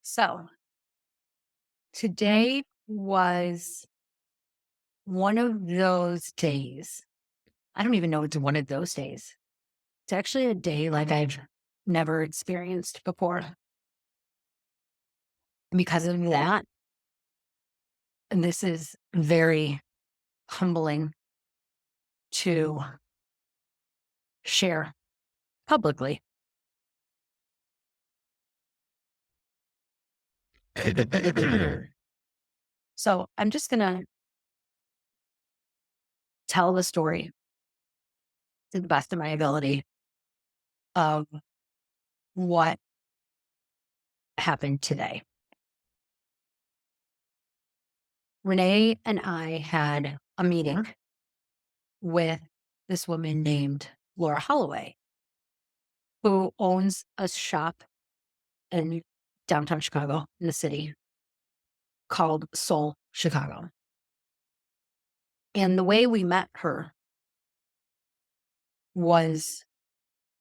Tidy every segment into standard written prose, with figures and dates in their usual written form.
So today was one of those days. I don't even know it's one of those days. It's actually a day like I've never experienced before. Because of that, and this is very humbling to share publicly. So I'm just going to tell the story to the best of my ability of what happened today. Renee and I had a meeting with this woman named Laura Holloway, who owns a shop in downtown Chicago in the city called Soul Chicago. And the way we met her was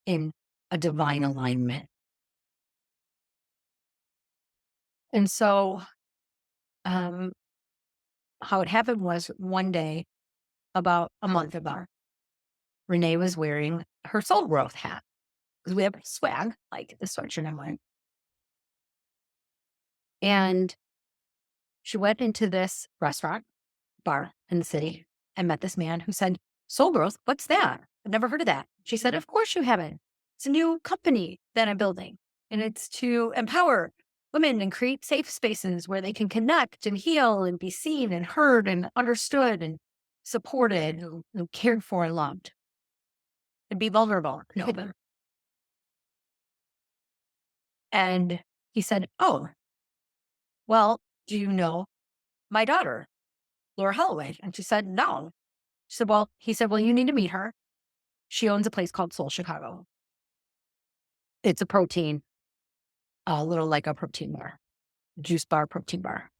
in a divine alignment. And so, um, how it happened was one day, about a month ago, Renee was wearing her soul growth hat because we have swag like the sweatshirt I'm wearing. And she went into this restaurant bar in the city and met this man who said, Soul Growth, what's that? I've never heard of that. She said, Of course you haven't. It's a new company that I'm building, and it's to empower women and create safe spaces where they can connect and heal and be seen and heard and understood and supported and cared for and loved and be vulnerable and open. And he said, Oh, well, do you know my daughter, Laura Holloway? And she said, No. She said, Well, he said, Well, you need to meet her. She owns a place called Soul Chicago. It's a protein, a little like a protein bar, juice bar, protein bar.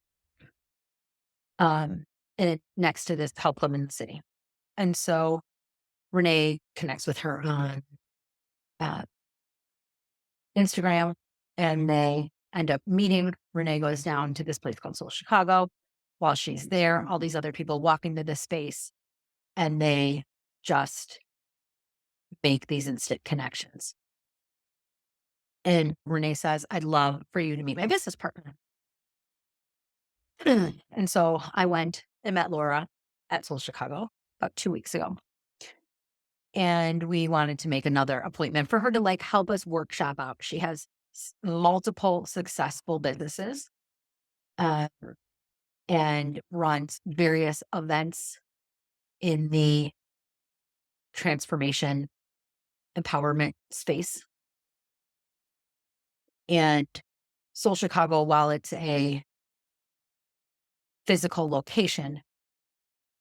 And it next to this Help Them in the City. And so Renee connects with her on uh, Instagram, and they end up meeting. Renee goes down to this place called Soul Chicago. While she's there, all these other people walk into this space, and they just make these instant connections. And Renee says, I'd love for you to meet my business partner. And so I went and met Laura at Soul Chicago about 2 weeks ago. And we wanted to make another appointment for her to like help us workshop out. She has multiple successful businesses uh, and runs various events in the transformation empowerment space. And Soul Chicago, while it's a physical location,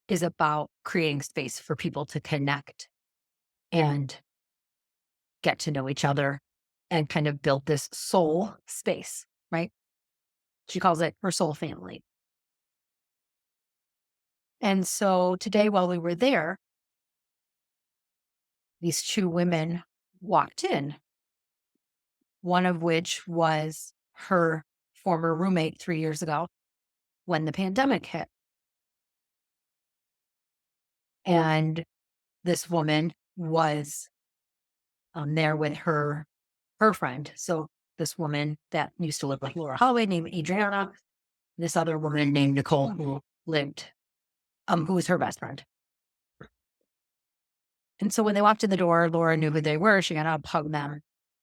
is about creating space for people to connect and get to know each other and kind of build this soul space, right? She calls it her soul family. And so today, while we were there, these two women walked in, one of which was her former roommate 3 years ago when the pandemic hit. And this woman was there with her friend. So this woman that used to live with Laura Holloway named Adriana, this other woman named Nicole who lived, who was her best friend. And so when they walked in the door, Laura knew who they were. She got up, hugged them,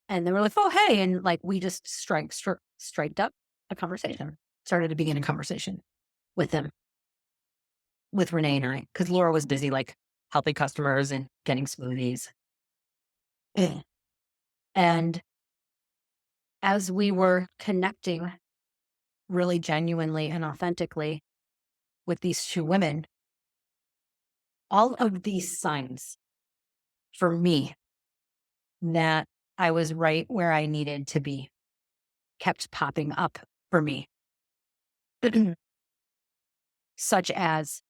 and they were like, "Oh, hey!" And like we just striked up a conversation, started to begin a conversation with them, with Renee and I, because Laura was busy like helping customers and getting smoothies. And as we were connecting really genuinely and authentically with these two women, all of these signs for me that I was right where I needed to be kept popping up for me. Such as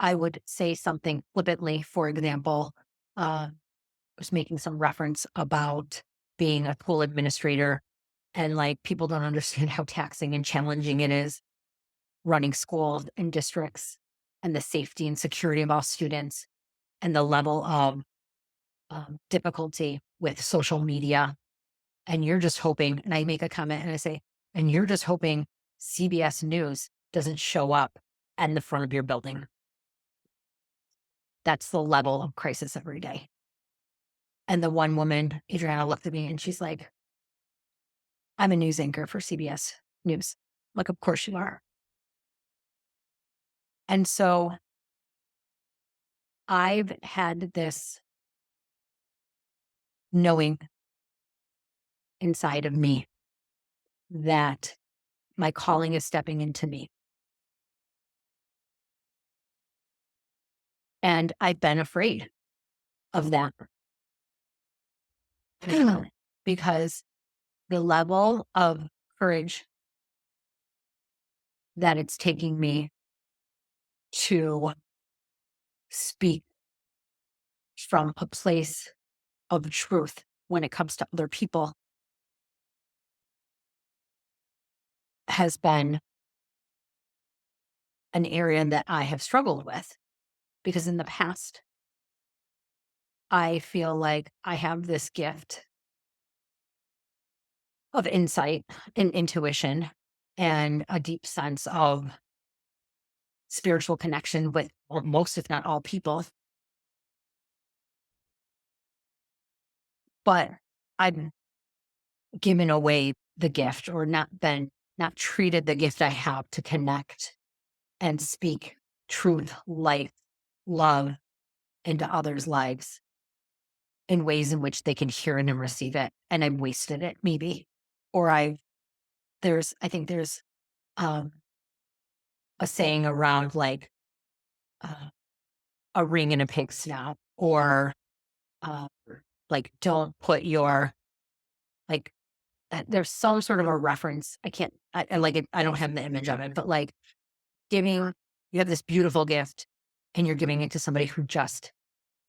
I would say something flippantly, for example, I was making some reference about being a school administrator And like people don't understand how taxing and challenging it is running schools and districts and the safety and security of all students and the level of difficulty with social media. And you're just hoping, and I make a comment and I say, and you're just hoping CBS News doesn't show up in the front of your building. That's the level of crisis every day. And the one woman, Adriana, looked at me and she's like, I'm a news anchor for CBS News. Like, of course you are. And so I've had this knowing inside of me that my calling is stepping into me. And I've been afraid of that because the level of courage that it's taking me to speak from a place of truth when it comes to other people has been an area that I have struggled with, because in the past, I feel like I have this gift of insight and intuition and a deep sense of spiritual connection with most, if not all, people. But I've given away the gift, or not treated the gift I have to connect and speak truth, life, love into others' lives in ways in which they can hear it and receive it. And I've wasted it, maybe. Or I think there's um, a saying around like uh, a ring in a pig's snout, or uh, like don't put your, like, there's some sort of a reference. I can't, I like it. I don't have the image of it, but like giving, you have this beautiful gift and you're giving it to somebody who just,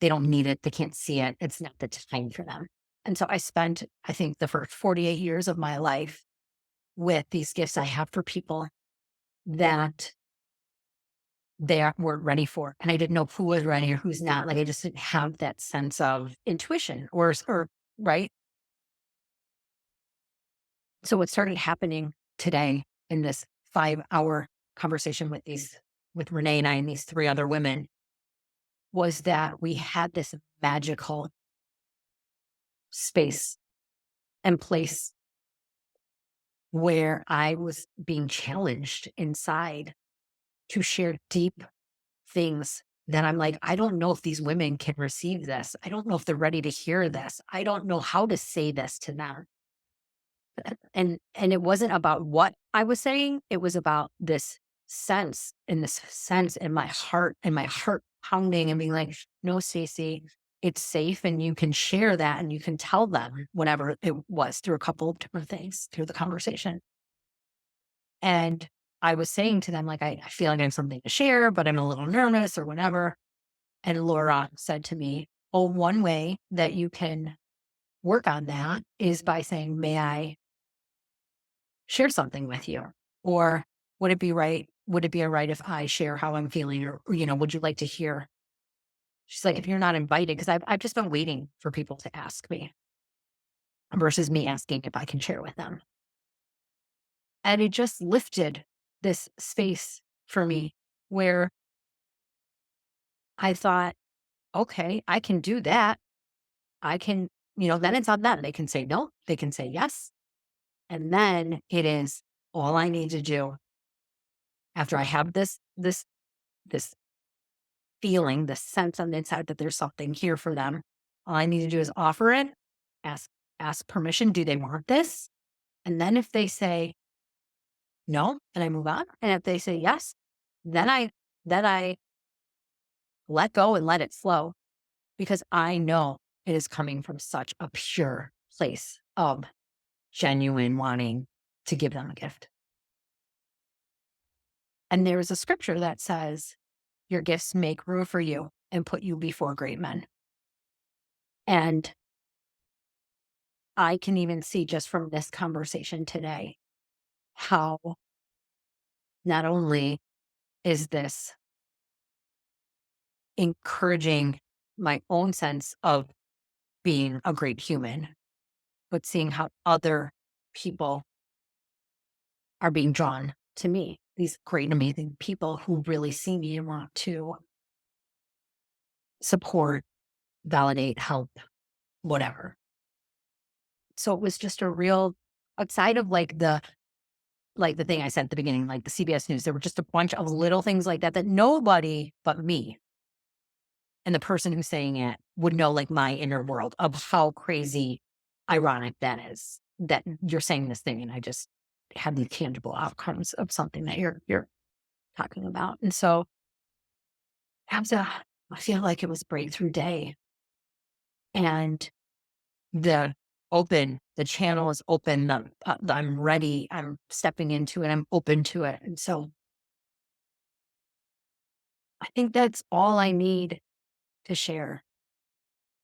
they don't need it. They can't see it. It's not the time for them. And so I spent, I think, the first 48 years of my life with these gifts I have for people that weren't ready for. And I didn't know who was ready or who's not. Like I just didn't have that sense of intuition or right. So what started happening today in this 5-hour conversation with Renee and I and these 3 other women was that we had this magical space and place where I was being challenged inside to share deep things that I'm like, I don't know if these women can receive this. I don't know if they're ready to hear this. I don't know how to say this to them. And it wasn't about what I was saying. It was about this sense in my heart, and my heart pounding and being like, no, Stacey, it's safe and you can share that and you can tell them whatever it was, through a couple of different things through the conversation. And I was saying to them, like, I feel like I have something to share, but I'm a little nervous or whatever. And Laura said to me, oh, one way that you can work on that is by saying, may I share something with you? Or would it be right? Would it be all right if I share how I'm feeling? Or, would you like to hear? She's like, if you're not invited, because I've just been waiting for people to ask me versus me asking if I can share with them. And it just lifted this space for me where I thought, okay, I can do that. I can, then it's on them. They can say no, they can say yes. And then it is all I need to do after I have this feeling, this sense on the inside that there's something here for them. All I need to do is offer it, ask ask permission. Do they want this? And then if they say no, then I move on. And if they say yes, then I let go and let it flow, because I know it is coming from such a pure place of genuine wanting to give them a gift. And there is a scripture that says, your gifts make room for you and put you before great men. And I can even see just from this conversation today how not only is this encouraging my own sense of being a great human, but seeing how other people are being drawn to me, these great, amazing people who really see me and want to support, validate, help, whatever. So it was just a real outside of like the thing I said at the beginning, like the CBS News, there were just a bunch of little things like that that nobody but me and the person who's saying it would know, like my inner world of how crazy ironic that is that you're saying this thing and I just have these tangible outcomes of something that you're talking about. And so I feel like it was breakthrough day and the channel is open. I'm ready. I'm stepping into it. I'm open to it. And so I think that's all I need to share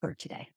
for today.